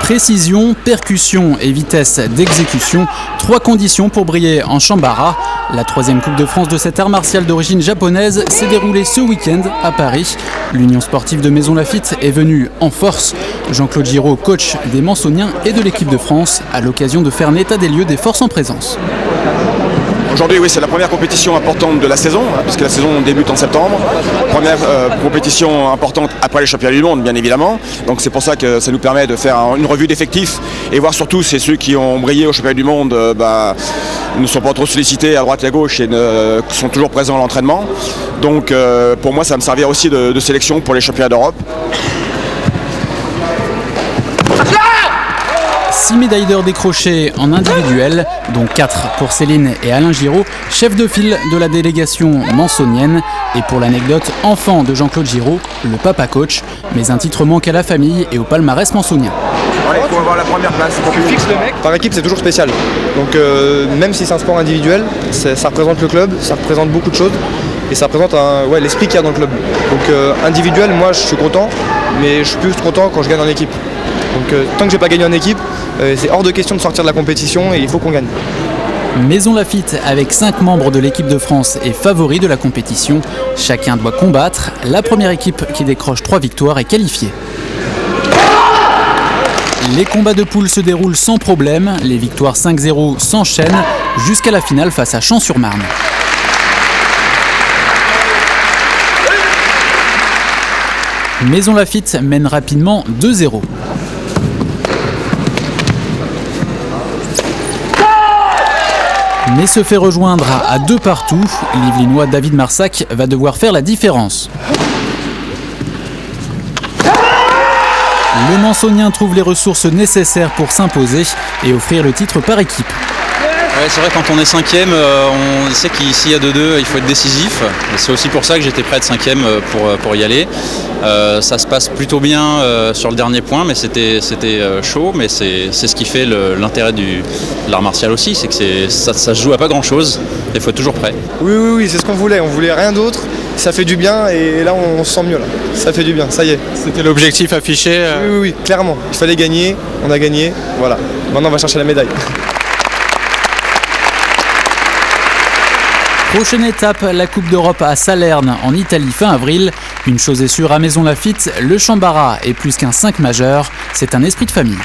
Précision, percussion et vitesse d'exécution, 3 conditions pour briller en Chambara. La 3e Coupe de France de cet art martial d'origine japonaise s'est déroulée ce week-end à Paris. L'Union sportive de Maisons Lafitte est venue en force. Jean-Claude Giraud, coach des Mansoniens et de l'équipe de France, a l'occasion de faire un état des lieux des forces en présence. Aujourd'hui, oui, c'est la première compétition importante de la saison, puisque la saison débute en septembre. Première compétition importante après les championnats du monde, bien évidemment. Donc c'est pour ça que ça nous permet de faire une revue d'effectifs et voir surtout si ceux qui ont brillé au championnat du monde ne sont pas trop sollicités à droite et à gauche et sont toujours présents à l'entraînement. Donc pour moi, ça va me servir aussi de sélection pour les championnats d'Europe. 6 médailles d'or décrochées en individuel, dont 4 pour Céline et Alain Giraud, chef de file de la délégation mansonienne. Et pour l'anecdote, enfant de Jean-Claude Giraud, le papa coach, mais un titre manque à la famille et au palmarès mansonien. Il faut avoir la première place. Tu fixes le mec. Par équipe, c'est toujours spécial. Donc même si c'est un sport individuel, ça représente le club, ça représente beaucoup de choses. Et ça représente l'esprit qu'il y a dans le club. Donc individuel, moi je suis content, mais je suis plus content quand je gagne en équipe. Donc tant que j'ai pas gagné en équipe, c'est hors de question de sortir de la compétition et il faut qu'on gagne. Maisons Lafitte, avec 5 membres de l'équipe de France, est favori de la compétition. Chacun doit combattre. La première équipe qui décroche 3 victoires est qualifiée. Les combats de poule se déroulent sans problème. Les victoires 5-0 s'enchaînent jusqu'à la finale face à Champs-sur-Marne. Maisons Lafitte mène rapidement 2-0. Mais se fait rejoindre à 2 partout. L'Yvelinois David Marsac va devoir faire la différence. Le Mansonien trouve les ressources nécessaires pour s'imposer et offrir le titre par équipe. Ouais, c'est vrai, quand on est 5e, on sait qu'ici à 2-2, il faut être décisif. Et c'est aussi pour ça que j'étais prêt à être 5e pour y aller. Ça se passe plutôt bien sur le dernier point, mais c'était chaud. Mais c'est ce qui fait l'intérêt de l'art martial aussi, c'est que ça se joue à pas grand-chose. Il faut être toujours prêt. Oui, c'est ce qu'on voulait. On voulait rien d'autre. Ça fait du bien et là on se sent mieux. Là. Ça fait du bien, ça y est. C'était l'objectif affiché Oui, clairement. Il fallait gagner, on a gagné. Voilà. Maintenant on va chercher la médaille. Prochaine étape, la Coupe d'Europe à Salerne en Italie fin avril. Une chose est sûre à Maisons Lafitte, le Chambara est plus qu'un 5 majeur, c'est un esprit de famille.